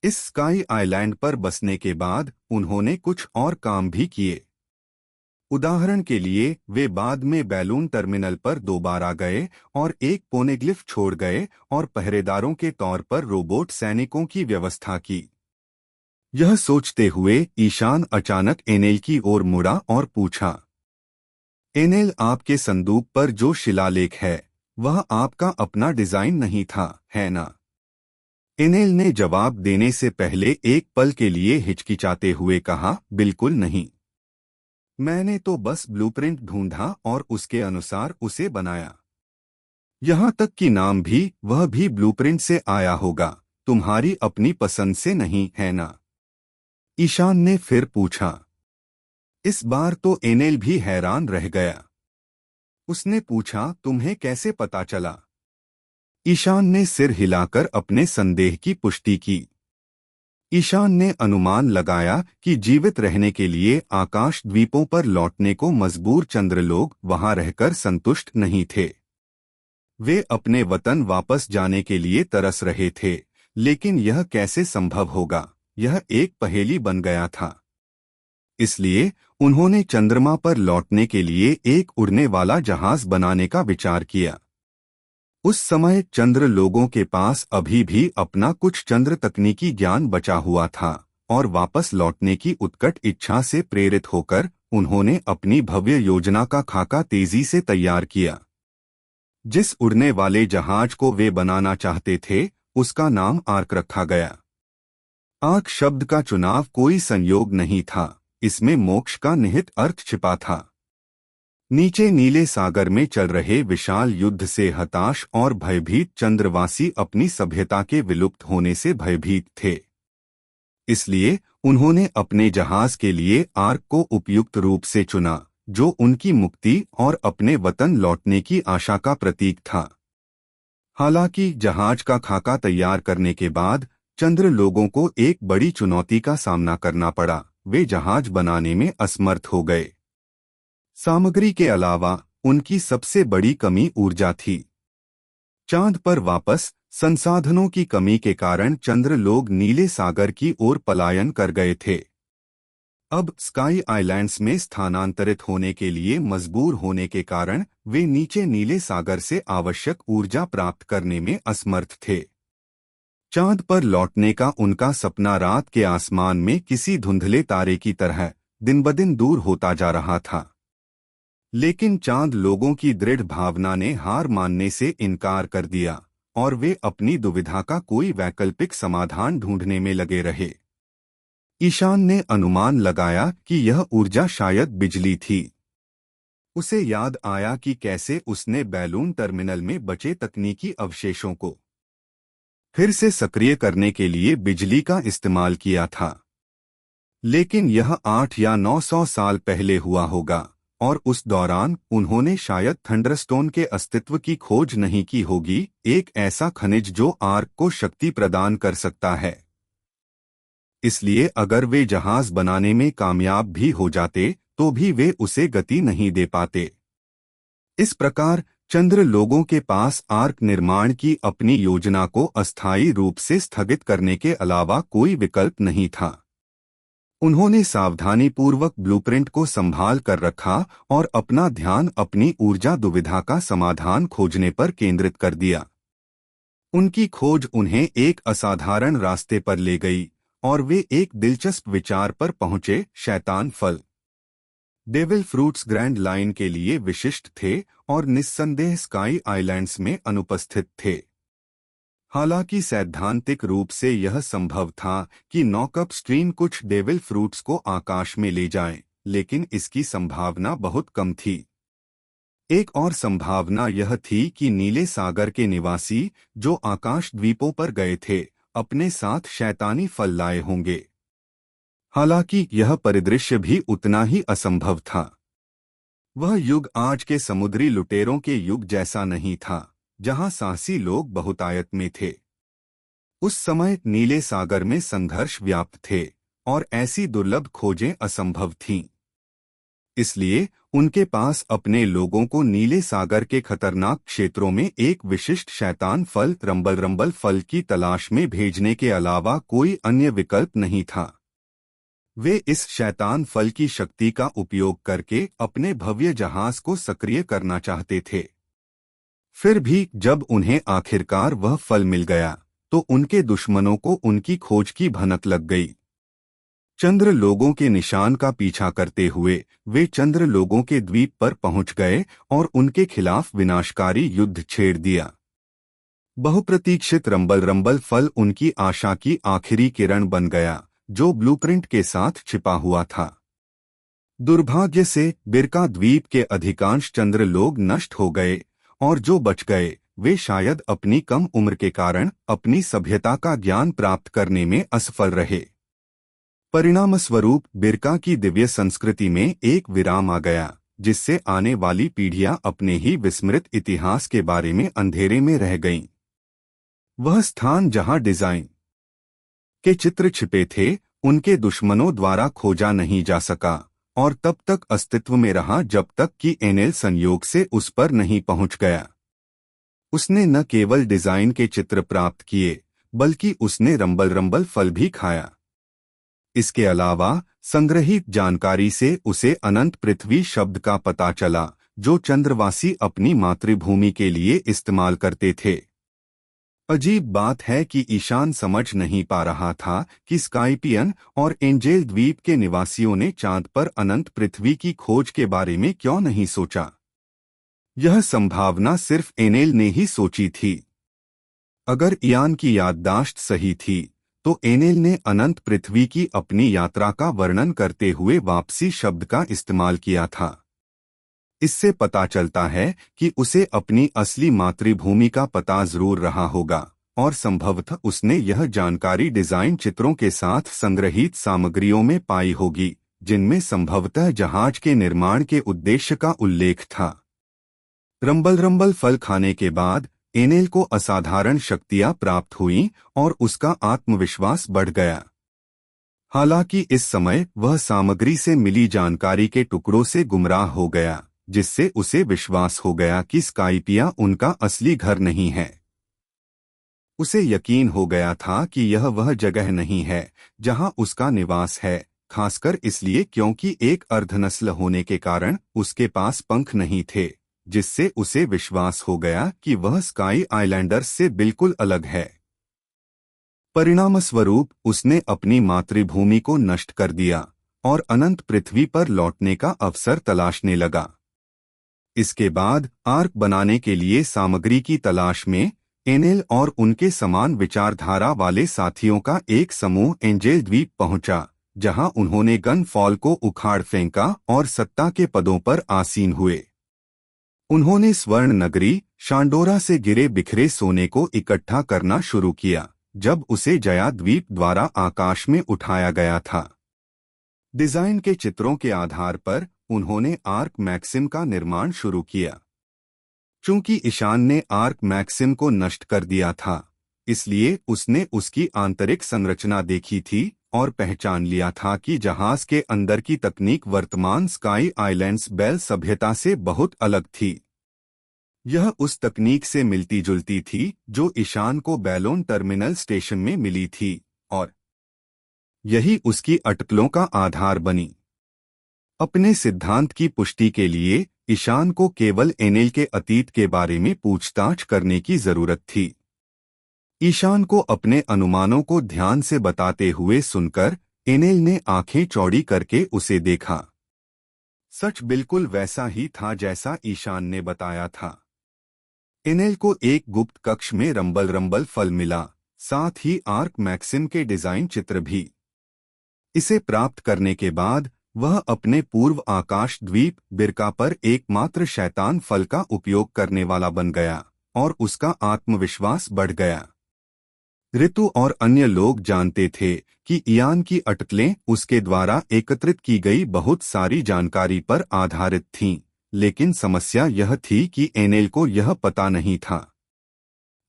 इस स्काई आइलैंड पर बसने के बाद उन्होंने कुछ और काम भी किए। उदाहरण के लिए वे बाद में बैलून टर्मिनल पर दोबारा गए और एक पोनेग्लिफ छोड़ गए और पहरेदारों के तौर पर रोबोट सैनिकों की व्यवस्था की। यह सोचते हुए ईशान अचानक एनेल की ओर मुड़ा और पूछा, एनेल, आपके संदूक पर जो शिलालेख है वह आपका अपना डिजाइन नहीं था, है ना? एनेल ने जवाब देने से पहले एक पल के लिए हिचकिचाते हुए कहा, बिल्कुल नहीं। मैंने तो बस ब्लूप्रिंट ढूंढा और उसके अनुसार उसे बनाया। यहाँ तक कि नाम भी, वह भी ब्लूप्रिंट से आया होगा, तुम्हारी अपनी पसंद से नहीं, है ना? ईशान ने फिर पूछा। इस बार तो एनेल भी हैरान रह गया। उसने पूछा, तुम्हें कैसे पता चला? ईशान ने सिर हिलाकर अपने संदेह की पुष्टि की। ईशान ने अनुमान लगाया कि जीवित रहने के लिए आकाश द्वीपों पर लौटने को मजबूर चंद्र लोग वहां रहकर संतुष्ट नहीं थे। वे अपने वतन वापस जाने के लिए तरस रहे थे, लेकिन यह कैसे संभव होगा, यह एक पहेली बन गया था। इसलिए उन्होंने चंद्रमा पर लौटने के लिए एक उड़ने वाला जहाज बनाने का विचार किया। उस समय चंद्र लोगों के पास अभी भी अपना कुछ चंद्र तकनीकी ज्ञान बचा हुआ था और वापस लौटने की उत्कट इच्छा से प्रेरित होकर उन्होंने अपनी भव्य योजना का खाका तेजी से तैयार किया। जिस उड़ने वाले जहाज को वे बनाना चाहते थे उसका नाम आर्क रखा गया। आर्क शब्द का चुनाव कोई संयोग नहीं था, इसमें मोक्ष का निहित अर्थ छिपा था। नीचे नीले सागर में चल रहे विशाल युद्ध से हताश और भयभीत चंद्रवासी अपनी सभ्यता के विलुप्त होने से भयभीत थे। इसलिए उन्होंने अपने जहाज के लिए आर्क को उपयुक्त रूप से चुना, जो उनकी मुक्ति और अपने वतन लौटने की आशा का प्रतीक था। हालांकि जहाज का खाका तैयार करने के बाद चंद्र लोगों को एक बड़ी चुनौती का सामना करना पड़ा। वे जहाज बनाने में असमर्थ हो गए। सामग्री के अलावा उनकी सबसे बड़ी कमी ऊर्जा थी। चांद पर वापस संसाधनों की कमी के कारण चंद्र लोग नीले सागर की ओर पलायन कर गए थे। अब स्काई आइलैंड्स में स्थानांतरित होने के लिए मजबूर होने के कारण वे नीचे नीले सागर से आवश्यक ऊर्जा प्राप्त करने में असमर्थ थे। चांद पर लौटने का उनका सपना रात के आसमान में किसी धुंधले तारे की तरह दिन-ब-दिन दूर होता जा रहा था। लेकिन चांद लोगों की दृढ़ भावना ने हार मानने से इनकार कर दिया और वे अपनी दुविधा का कोई वैकल्पिक समाधान ढूंढने में लगे रहे। ईशान ने अनुमान लगाया कि यह ऊर्जा शायद बिजली थी। उसे याद आया कि कैसे उसने बैलून टर्मिनल में बचे तकनीकी अवशेषों को फिर से सक्रिय करने के लिए बिजली का इस्तेमाल किया था। लेकिन यह 8 या 900 साल पहले हुआ होगा और उस दौरान उन्होंने शायद थंडरस्टोन के अस्तित्व की खोज नहीं की होगी, एक ऐसा खनिज जो आर्क को शक्ति प्रदान कर सकता है। इसलिए अगर वे जहाज बनाने में कामयाब भी हो जाते तो भी वे उसे गति नहीं दे पाते। इस प्रकार चंद्र लोगों के पास आर्क निर्माण की अपनी योजना को अस्थायी रूप से स्थगित करने के अलावा कोई विकल्प नहीं था। उन्होंने सावधानीपूर्वक ब्लूप्रिंट को संभाल कर रखा और अपना ध्यान अपनी ऊर्जा दुविधा का समाधान खोजने पर केंद्रित कर दिया। उनकी खोज उन्हें एक असाधारण रास्ते पर ले गई और वे एक दिलचस्प विचार पर पहुंचे, शैतान फल। डेविल फ्रूट्स ग्रैंड लाइन के लिए विशिष्ट थे और निस्संदेह स्काई आइलैंड्स में अनुपस्थित थे। हालांकि सैद्धांतिक रूप से यह संभव था कि नॉकअप स्ट्रीम कुछ डेविल फ्रूट्स को आकाश में ले जाए, लेकिन इसकी संभावना बहुत कम थी। एक और संभावना यह थी कि नीले सागर के निवासी जो आकाश द्वीपों पर गए थे अपने साथ शैतानी फल लाए होंगे। हालांकि यह परिदृश्य भी उतना ही असंभव था। वह युग आज के समुद्री लुटेरों के युग जैसा नहीं था, जहां साहसी लोग बहुतायत में थे। उस समय नीले सागर में संघर्ष व्याप्त थे और ऐसी दुर्लभ खोजें असंभव थीं। इसलिए उनके पास अपने लोगों को नीले सागर के खतरनाक क्षेत्रों में एक विशिष्ट शैतान फल रंबल फल की तलाश में भेजने के अलावा कोई अन्य विकल्प नहीं था। वे इस शैतान फल की शक्ति का उपयोग करके अपने भव्य जहाज को सक्रिय करना चाहते थे। फिर भी जब उन्हें आखिरकार वह फल मिल गया तो उनके दुश्मनों को उनकी खोज की भनक लग गई। चंद्र लोगों के निशान का पीछा करते हुए वे चंद्र लोगों के द्वीप पर पहुंच गए और उनके खिलाफ विनाशकारी युद्ध छेड़ दिया। बहुप्रतीक्षित रंबल फल उनकी आशा की आखिरी किरण बन गया जो ब्लूप्रिंट के साथ छिपा हुआ था। दुर्भाग्य से बिरका द्वीप के अधिकांश चंद्र लोग नष्ट हो गए और जो बच गए वे शायद अपनी कम उम्र के कारण अपनी सभ्यता का ज्ञान प्राप्त करने में असफल रहे। परिणामस्वरूप बिरका की दिव्य संस्कृति में एक विराम आ गया, जिससे आने वाली पीढ़ियां अपने ही विस्मृत इतिहास के बारे में अंधेरे में रह गईं। वह स्थान जहां डिजाइन के चित्र छिपे थे उनके दुश्मनों द्वारा खोजा नहीं जा सका और तब तक अस्तित्व में रहा जब तक कि एनेल संयोग से उस पर नहीं पहुंच गया। उसने न केवल डिजाइन के चित्र प्राप्त किए बल्कि उसने रंबल फल भी खाया। इसके अलावा संग्रहित जानकारी से उसे अनंत पृथ्वी शब्द का पता चला जो चंद्रवासी अपनी मातृभूमि के लिए इस्तेमाल करते थे। अजीब बात है कि ईशान समझ नहीं पा रहा था कि स्काइपियन और एंजेल द्वीप के निवासियों ने चांद पर अनंत पृथ्वी की खोज के बारे में क्यों नहीं सोचा। यह संभावना सिर्फ एनेल ने ही सोची थी। अगर इयान की याददाश्त सही थी तो एनेल ने अनंत पृथ्वी की अपनी यात्रा का वर्णन करते हुए वापसी शब्द का इस्तेमाल किया था। इससे पता चलता है कि उसे अपनी असली मातृभूमि का पता जरूर रहा होगा और संभवतः उसने यह जानकारी डिजाइन चित्रों के साथ संग्रहित सामग्रियों में पाई होगी, जिनमें संभवतः जहाज के निर्माण के उद्देश्य का उल्लेख था। रंबल फल खाने के बाद एनेल को असाधारण शक्तियां प्राप्त हुईं और उसका आत्मविश्वास बढ़ गया। हालांकि इस समय वह सामग्री से मिली जानकारी के टुकड़ों से गुमराह हो गया, जिससे उसे विश्वास हो गया कि स्काइपिया उनका असली घर नहीं है। उसे यकीन हो गया था कि यह वह जगह नहीं है जहां उसका निवास है, खासकर इसलिए क्योंकि एक अर्धनस्ल होने के कारण उसके पास पंख नहीं थे, जिससे उसे विश्वास हो गया कि वह स्काई आइलैंडर्स से बिल्कुल अलग है। परिणामस्वरूप उसने अपनी मातृभूमि को नष्ट कर दिया और अनंत पृथ्वी पर लौटने का अवसर तलाशने लगा। इसके बाद आर्क बनाने के लिए सामग्री की तलाश में एनेल और उनके समान विचारधारा वाले साथियों का एक समूह एंजेल द्वीप पहुंचा, जहां उन्होंने गन फॉल को उखाड़ फेंका और सत्ता के पदों पर आसीन हुए। उन्होंने स्वर्ण नगरी शांडोरा से गिरे बिखरे सोने को इकट्ठा करना शुरू किया जब उसे जया द्वीप द्वारा आकाश में उठाया गया था। डिजाइन के चित्रों के आधार पर उन्होंने आर्क मैक्सिम का निर्माण शुरू किया। चूंकि ईशान ने आर्क मैक्सिम को नष्ट कर दिया था, इसलिए उसने उसकी आंतरिक संरचना देखी थी और पहचान लिया था कि जहाज के अंदर की तकनीक वर्तमान स्काई आइलैंड्स बेल सभ्यता से बहुत अलग थी। यह उस तकनीक से मिलती जुलती थी जो ईशान को बैलोन टर्मिनल स्टेशन में मिली थी, और यही उसकी अटकलों का आधार बनी। अपने सिद्धांत की पुष्टि के लिए ईशान को केवल एनेल के अतीत के बारे में पूछताछ करने की जरूरत थी। ईशान को अपने अनुमानों को ध्यान से बताते हुए सुनकर एनेल ने आंखें चौड़ी करके उसे देखा। सच बिल्कुल वैसा ही था जैसा ईशान ने बताया था। एनेल को एक गुप्त कक्ष में रंबल रंबल फल मिला, साथ ही आर्क मैक्सिम के डिजाइन चित्र भी। इसे प्राप्त करने के बाद वह अपने पूर्व आकाश द्वीप बिरका पर एकमात्र शैतान फल का उपयोग करने वाला बन गया और उसका आत्मविश्वास बढ़ गया। ऋतु और अन्य लोग जानते थे कि इयान की अटकलें उसके द्वारा एकत्रित की गई बहुत सारी जानकारी पर आधारित थीं, लेकिन समस्या यह थी कि एनेल को यह पता नहीं था।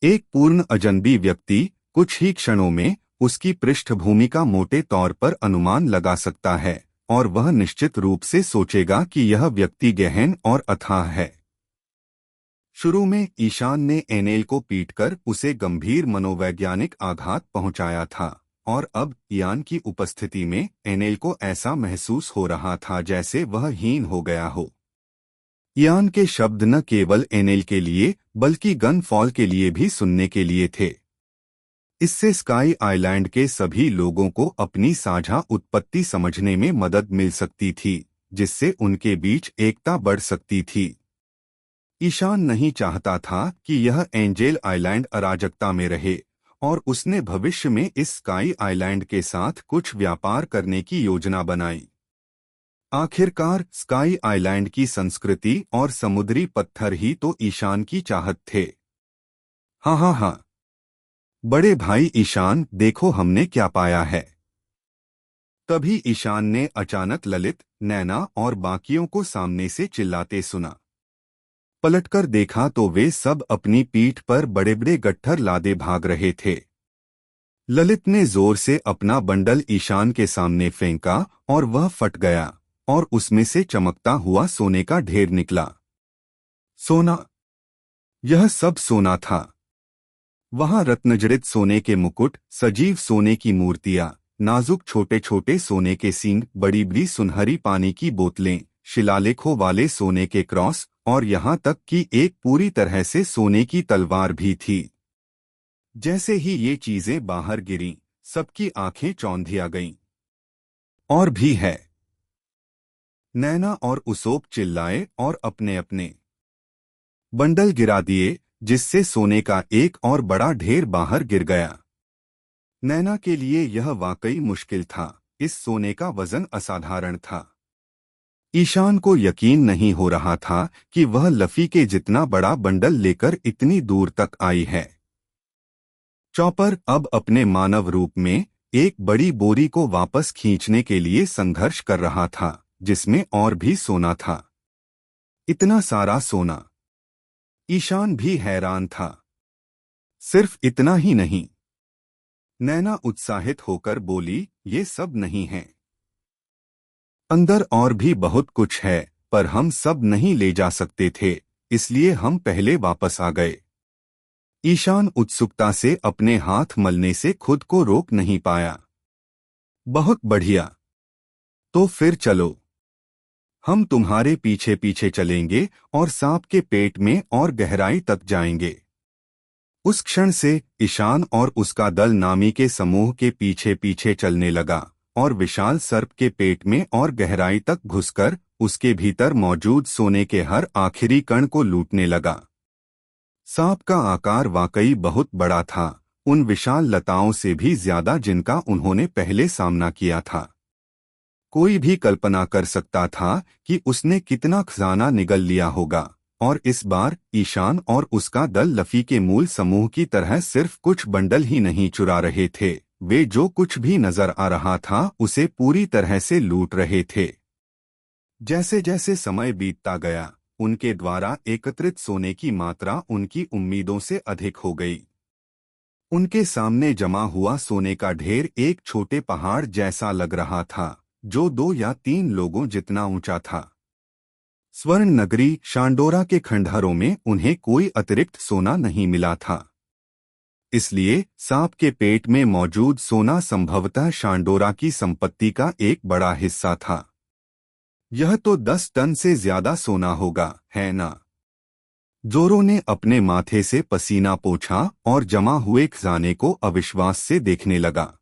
एक पूर्ण अजनबी व्यक्ति कुछ ही क्षणों में उसकी पृष्ठभूमि का मोटे तौर पर अनुमान लगा सकता है, और वह निश्चित रूप से सोचेगा कि यह व्यक्ति गहन और अथाह है। शुरू में ईशान ने एनेल को पीटकर उसे गंभीर मनोवैज्ञानिक आघात पहुंचाया था, और अब इयान की उपस्थिति में एनेल को ऐसा महसूस हो रहा था जैसे वह हीन हो गया हो। इयान के शब्द न केवल एनेल के लिए बल्कि गनफॉल के लिए भी सुनने के लिए थे। इससे स्काई आइलैंड के सभी लोगों को अपनी साझा उत्पत्ति समझने में मदद मिल सकती थी, जिससे उनके बीच एकता बढ़ सकती थी। ईशान नहीं चाहता था कि यह एंजेल आइलैंड अराजकता में रहे, और उसने भविष्य में इस स्काई आइलैंड के साथ कुछ व्यापार करने की योजना बनाई। आखिरकार स्काई आइलैंड की संस्कृति और समुद्री पत्थर ही तो ईशान की चाहत थे। हाँ, बड़े भाई ईशान, देखो हमने क्या पाया है। तभी ईशान ने अचानक ललित, नैना और बाकियों को सामने से चिल्लाते सुना। पलटकर देखा तो वे सब अपनी पीठ पर बड़े बड़े गट्ठर लादे भाग रहे थे। ललित ने जोर से अपना बंडल ईशान के सामने फेंका और वह फट गया, और उसमें से चमकता हुआ सोने का ढेर निकला। सोना! यह सब सोना था। वहां रत्नजड़ित सोने के मुकुट, सजीव सोने की मूर्तियां, नाजुक छोटे छोटे सोने के सींग, बड़ी बड़ी सुनहरी पानी की बोतलें, शिलालेखों वाले सोने के क्रॉस, और यहाँ तक कि एक पूरी तरह से सोने की तलवार भी थी। जैसे ही ये चीजें बाहर गिरीं, सबकी आंखें चौंधिया गईं। और भी है। नैना और उसोप चिल्लाए और अपने अपने बंडल गिरा दिए, जिससे सोने का एक और बड़ा ढेर बाहर गिर गया। नैना के लिए यह वाकई मुश्किल था, इस सोने का वजन असाधारण था। ईशान को यकीन नहीं हो रहा था कि वह लफी के जितना बड़ा बंडल लेकर इतनी दूर तक आई है। चॉपर अब अपने मानव रूप में एक बड़ी बोरी को वापस खींचने के लिए संघर्ष कर रहा था, जिसमें और भी सोना था। इतना सारा सोना! ईशान भी हैरान था। सिर्फ इतना ही नहीं। नैना उत्साहित होकर बोली, ये सब नहीं है। अंदर और भी बहुत कुछ है, पर हम सब नहीं ले जा सकते थे, इसलिए हम पहले वापस आ गए। ईशान उत्सुकता से अपने हाथ मलने से खुद को रोक नहीं पाया। बहुत बढ़िया। तो फिर चलो। हम तुम्हारे पीछे पीछे चलेंगे और सांप के पेट में और गहराई तक जाएंगे। उस क्षण से ईशान और उसका दल नामी के समूह के पीछे पीछे चलने लगा और विशाल सर्प के पेट में और गहराई तक घुसकर उसके भीतर मौजूद सोने के हर आखिरी कण को लूटने लगा। सांप का आकार वाकई बहुत बड़ा था, उन विशाल लताओं से भी ज्यादा जिनका उन्होंने पहले सामना किया था। कोई भी कल्पना कर सकता था कि उसने कितना खजाना निगल लिया होगा, और इस बार ईशान और उसका दल लफी के मूल समूह की तरह सिर्फ कुछ बंडल ही नहीं चुरा रहे थे, वे जो कुछ भी नजर आ रहा था उसे पूरी तरह से लूट रहे थे। जैसे जैसे समय बीतता गया, उनके द्वारा एकत्रित सोने की मात्रा उनकी उम्मीदों से अधिक हो गई। उनके सामने जमा हुआ सोने का ढेर एक छोटे पहाड़ जैसा लग रहा था, जो 2 या 3 लोगों जितना ऊंचा था। स्वर्ण नगरी शांडोरा के खंडहरों में उन्हें कोई अतिरिक्त सोना नहीं मिला था। इसलिए सांप के पेट में मौजूद सोना संभवतः शांडोरा की संपत्ति का एक बड़ा हिस्सा था। यह तो 10 टन से ज्यादा सोना होगा, है ना? जोरो ने अपने माथे से पसीना पोंछा और जमा हुए खजाने को अविश्वास से देखने लगा।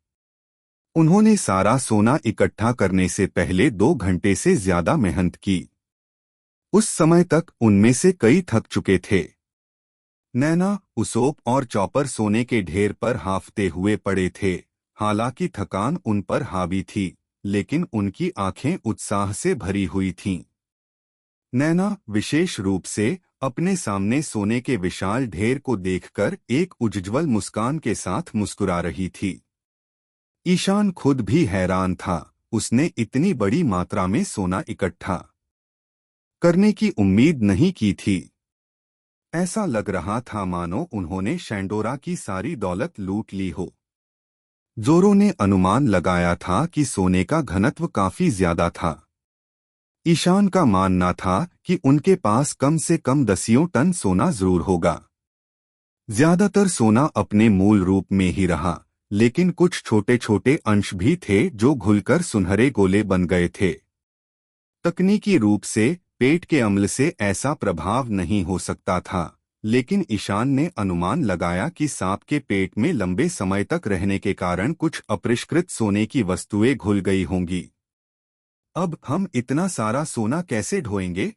उन्होंने सारा सोना इकट्ठा करने से पहले 2 घंटे से ज्यादा मेहनत की। उस समय तक उनमें से कई थक चुके थे। नैना, उसोप और चॉपर सोने के ढेर पर हांफते हुए पड़े थे। हालांकि थकान उन पर हावी थी, लेकिन उनकी आंखें उत्साह से भरी हुई थीं। नैना विशेष रूप से अपने सामने सोने के विशाल ढेर को देखकर एक उज्ज्वल मुस्कान के साथ मुस्कुरा रही थी। ईशान खुद भी हैरान था। उसने इतनी बड़ी मात्रा में सोना इकट्ठा करने की उम्मीद नहीं की थी। ऐसा लग रहा था मानो उन्होंने शैंडोरा की सारी दौलत लूट ली हो। जोरो ने अनुमान लगाया था कि सोने का घनत्व काफी ज्यादा था। ईशान का मानना था कि उनके पास कम से कम 10 टन सोना जरूर होगा। ज्यादातर सोना अपने मूल रूप में ही रहा, लेकिन कुछ छोटे छोटे अंश भी थे जो घुलकर सुनहरे गोले बन गए थे। तकनीकी रूप से पेट के अम्ल से ऐसा प्रभाव नहीं हो सकता था, लेकिन ईशान ने अनुमान लगाया कि सांप के पेट में लंबे समय तक रहने के कारण कुछ अपरिष्कृत सोने की वस्तुएं घुल गई होंगी। अब हम इतना सारा सोना कैसे ढोएंगे?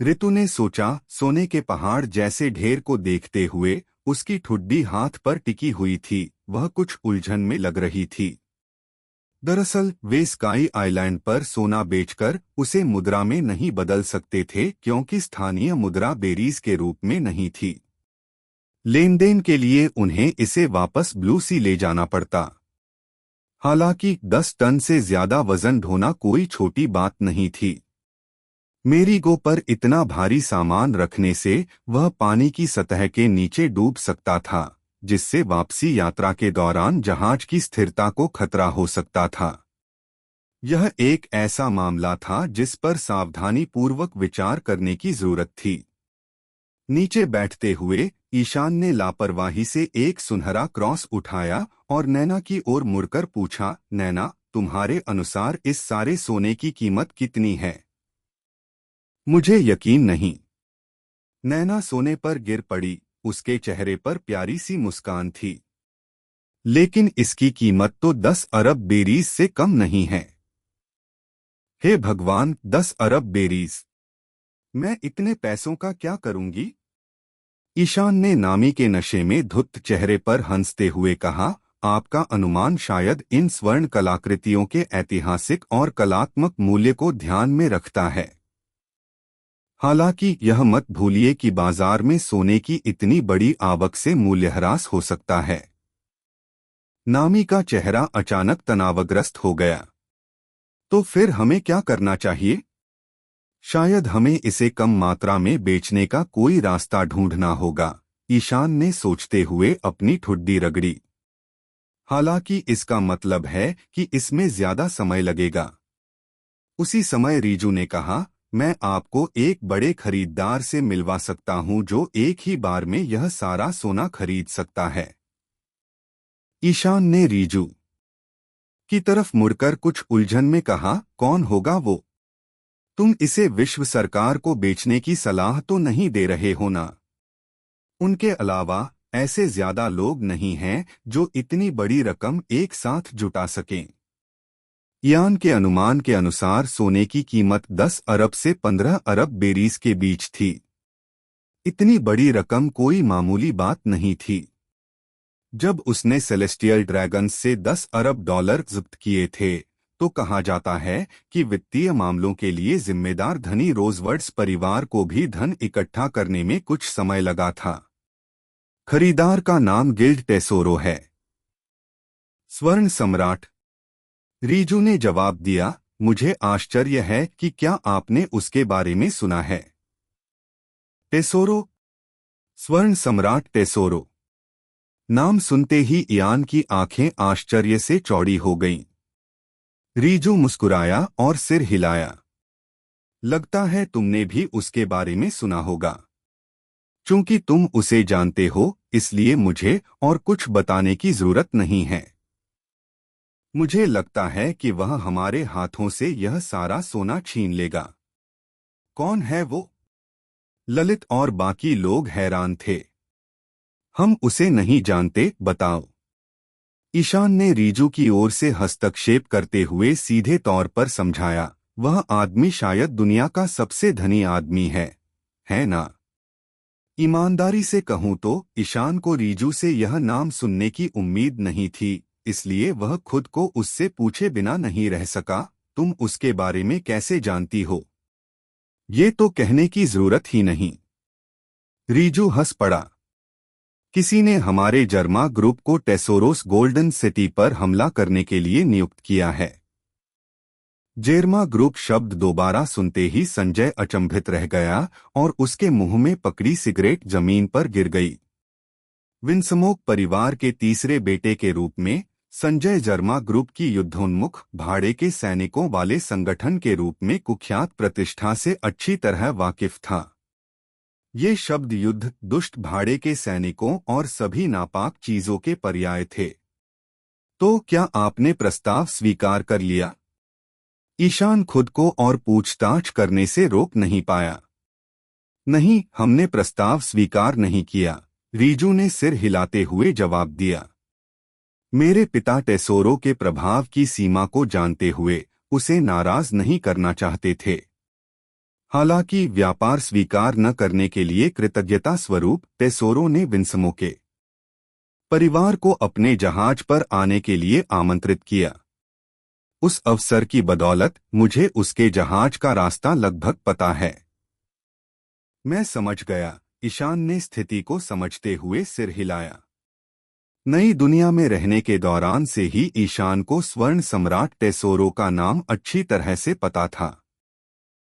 ऋतु ने सोचा। सोने के पहाड़ जैसे ढेर को देखते हुए उसकी ठुड्डी हाथ पर टिकी हुई थी। वह कुछ उलझन में लग रही थी। दरअसल वे स्काई आइलैंड पर सोना बेचकर उसे मुद्रा में नहीं बदल सकते थे, क्योंकि स्थानीय मुद्रा बेरीज के रूप में नहीं थी। लेन देन के लिए उन्हें इसे वापस ब्लू सी ले जाना पड़ता। हालांकि 10 टन से ज्यादा वजन ढोना कोई छोटी बात नहीं थी। मेरीगो पर इतना भारी सामान रखने से वह पानी की सतह के नीचे डूब सकता था, जिससे वापसी यात्रा के दौरान जहाज की स्थिरता को खतरा हो सकता था। यह एक ऐसा मामला था जिस पर सावधानी पूर्वक विचार करने की जरूरत थी। नीचे बैठते हुए ईशान ने लापरवाही से एक सुनहरा क्रॉस उठाया और नैना की ओर मुड़कर पूछा, नैना, तुम्हारे अनुसार इस सारे सोने की कीमत कितनी है? मुझे यकीन नहीं। नैना सोने पर गिर पड़ी। उसके चेहरे पर प्यारी सी मुस्कान थी। लेकिन इसकी कीमत तो 10 अरब बेरीज से कम नहीं है। हे भगवान, 10 अरब बेरीज! मैं इतने पैसों का क्या करूंगी? ईशान ने नामी के नशे में धुत चेहरे पर हंसते हुए कहा, आपका अनुमान शायद इन स्वर्ण कलाकृतियों के ऐतिहासिक और कलात्मक मूल्य को ध्यान में रखता है। हालांकि यह मत भूलिए कि बाजार में सोने की इतनी बड़ी आवक से मूल्यह्रास हो सकता है। नामी का चेहरा अचानक तनावग्रस्त हो गया। तो फिर हमें क्या करना चाहिए? शायद हमें इसे कम मात्रा में बेचने का कोई रास्ता ढूंढना होगा, ईशान ने सोचते हुए अपनी ठुड्डी रगड़ी। हालांकि इसका मतलब है कि इसमें ज्यादा समय लगेगा। उसी समय रीजू ने कहा, मैं आपको एक बड़े खरीदार से मिलवा सकता हूं जो एक ही बार में यह सारा सोना खरीद सकता है। ईशान ने रीजू की तरफ मुड़कर कुछ उलझन में कहा, कौन होगा वो? तुम इसे विश्व सरकार को बेचने की सलाह तो नहीं दे रहे हो ना? उनके अलावा ऐसे ज्यादा लोग नहीं हैं जो इतनी बड़ी रकम एक साथ जुटा सकें। यान के अनुमान के अनुसार सोने की कीमत 10 अरब से 15 अरब बेरीज के बीच थी। इतनी बड़ी रकम कोई मामूली बात नहीं थी। जब उसने सेलेस्टियल ड्रैगन्स से 10 अरब डॉलर जब्त किए थे, तो कहा जाता है कि वित्तीय मामलों के लिए जिम्मेदार धनी रोजवर्ड्स परिवार को भी धन इकट्ठा करने में कुछ समय लगा था। खरीदार का नाम गिल्ड टेसोरो है। स्वर्ण सम्राट, रीजू ने जवाब दिया। मुझे आश्चर्य है कि क्या आपने उसके बारे में सुना है। टेसोरो, स्वर्ण सम्राट टेसोरो। नाम सुनते ही इयान की आंखें आश्चर्य से चौड़ी हो गईं। रीजू मुस्कुराया और सिर हिलाया। लगता है तुमने भी उसके बारे में सुना होगा। चूंकि तुम उसे जानते हो, इसलिए मुझे और कुछ बताने की जरूरत नहीं है। मुझे लगता है कि वह हमारे हाथों से यह सारा सोना छीन लेगा। कौन है वो? ललित और बाकी लोग हैरान थे। हम उसे नहीं जानते, बताओ। ईशान ने रीजू की ओर से हस्तक्षेप करते हुए सीधे तौर पर समझाया, वह आदमी शायद दुनिया का सबसे धनी आदमी है ना? ईमानदारी से कहूं तो ईशान को रीजू से यह नाम सुनने की उम्मीद नहीं थी, इसलिए वह खुद को उससे पूछे बिना नहीं रह सका, तुम उसके बारे में कैसे जानती हो? ये तो कहने की जरूरत ही नहीं। रीजू हंस पड़ा। किसी ने हमारे जर्मा ग्रुप को टेसोरोस गोल्डन सिटी पर हमला करने के लिए नियुक्त किया है। जेरमा ग्रुप शब्द दोबारा सुनते ही संजय अचंभित रह गया और उसके मुंह में पकड़ी सिगरेट जमीन पर गिर गई। विंसमोक परिवार के तीसरे बेटे के रूप में संजय जर्मा ग्रुप की युद्धोन्मुख भाड़े के सैनिकों वाले संगठन के रूप में कुख्यात प्रतिष्ठा से अच्छी तरह वाकिफ था। ये शब्द युद्ध, दुष्ट भाड़े के सैनिकों और सभी नापाक चीजों के पर्याय थे। तो क्या आपने प्रस्ताव स्वीकार कर लिया? ईशान खुद को और पूछताछ करने से रोक नहीं पाया। नहीं, हमने प्रस्ताव स्वीकार नहीं किया, रीजू ने सिर हिलाते हुए जवाब दिया। मेरे पिता टेसोरो के प्रभाव की सीमा को जानते हुए उसे नाराज नहीं करना चाहते थे। हालांकि व्यापार स्वीकार न करने के लिए कृतज्ञता स्वरूप टेसोरो ने विंसमो के परिवार को अपने जहाज पर आने के लिए आमंत्रित किया। उस अवसर की बदौलत मुझे उसके जहाज का रास्ता लगभग पता है। मैं समझ गया, ईशान ने स्थिति को समझते हुए सिर हिलाया। नई दुनिया में रहने के दौरान से ही ईशान को स्वर्ण सम्राट टेसोरो का नाम अच्छी तरह से पता था।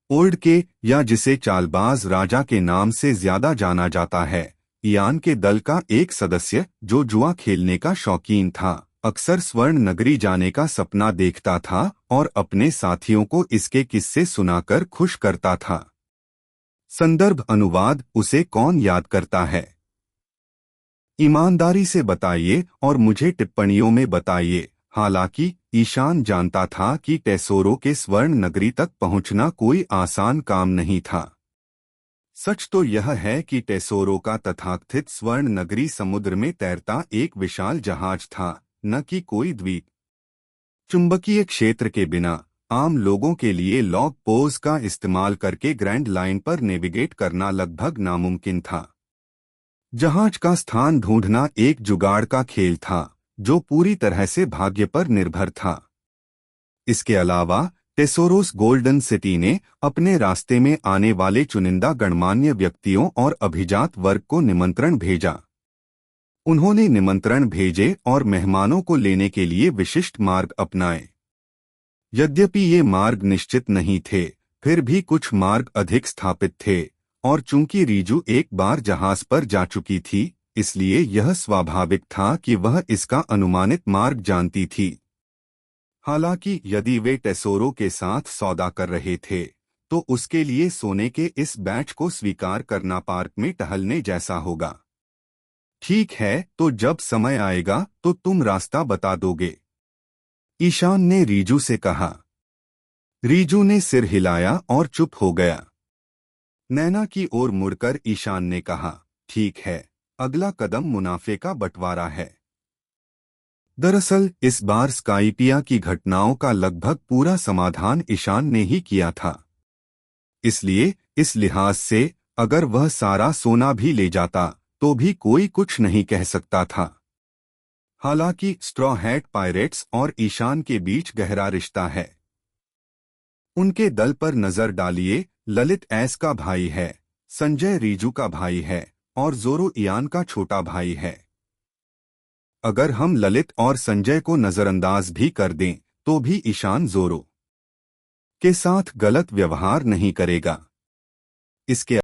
ओल्ड के, या जिसे चालबाज राजा के नाम से ज्यादा जाना जाता है, इयान के दल का एक सदस्य जो जुआ खेलने का शौकीन था, अक्सर स्वर्ण नगरी जाने का सपना देखता था और अपने साथियों को इसके किस्से सुनाकर खुश करता था। संदर्भ अनुवाद, उसे कौन याद करता है? ईमानदारी से बताइए और मुझे टिप्पणियों में बताइए। हालांकि ईशान जानता था कि टेसोरो के स्वर्ण नगरी तक पहुंचना कोई आसान काम नहीं था। सच तो यह है कि टेसोरो का तथाकथित स्वर्ण नगरी समुद्र में तैरता एक विशाल जहाज था, न कि कोई द्वीप। चुंबकीय क्षेत्र के बिना आम लोगों के लिए लॉग पोज का इस्तेमाल करके ग्रैंड लाइन पर नेविगेट करना लगभग नामुमकिन था। जहाज का स्थान ढूंढना एक जुगाड़ का खेल था जो पूरी तरह से भाग्य पर निर्भर था। इसके अलावा टेसोरोस गोल्डन सिटी ने अपने रास्ते में आने वाले चुनिंदा गणमान्य व्यक्तियों और अभिजात वर्ग को निमंत्रण भेजा। उन्होंने निमंत्रण भेजे और मेहमानों को लेने के लिए विशिष्ट मार्ग अपनाए। यद्यपि ये मार्ग निश्चित नहीं थे, फिर भी कुछ मार्ग अधिक स्थापित थे, और चूंकि रीजू एक बार जहाज पर जा चुकी थी, इसलिए यह स्वाभाविक था कि वह इसका अनुमानित मार्ग जानती थी। हालांकि यदि वे टेसोरो के साथ सौदा कर रहे थे, तो उसके लिए सोने के इस बैच को स्वीकार करना पार्क में टहलने जैसा होगा। ठीक है, तो जब समय आएगा तो तुम रास्ता बता दोगे, ईशान ने रीजू से कहा। रीजू ने सिर हिलाया और चुप हो गया। नैना की ओर मुड़कर ईशान ने कहा, ठीक है, अगला कदम मुनाफे का बंटवारा है। दरअसल इस बार स्काइपिया की घटनाओं का लगभग पूरा समाधान ईशान ने ही किया था। इसलिए इस लिहाज से अगर वह सारा सोना भी ले जाता तो भी कोई कुछ नहीं कह सकता था। हालांकि स्ट्रॉ हैट पायरेट्स और ईशान के बीच गहरा रिश्ता है। उनके दल पर नजर डालिए, ललित एस का भाई है, संजय रीजू का भाई है और जोरो इयान का छोटा भाई है। अगर हम ललित और संजय को नजरअंदाज भी कर दें तो भी ईशान जोरो के साथ गलत व्यवहार नहीं करेगा। इसके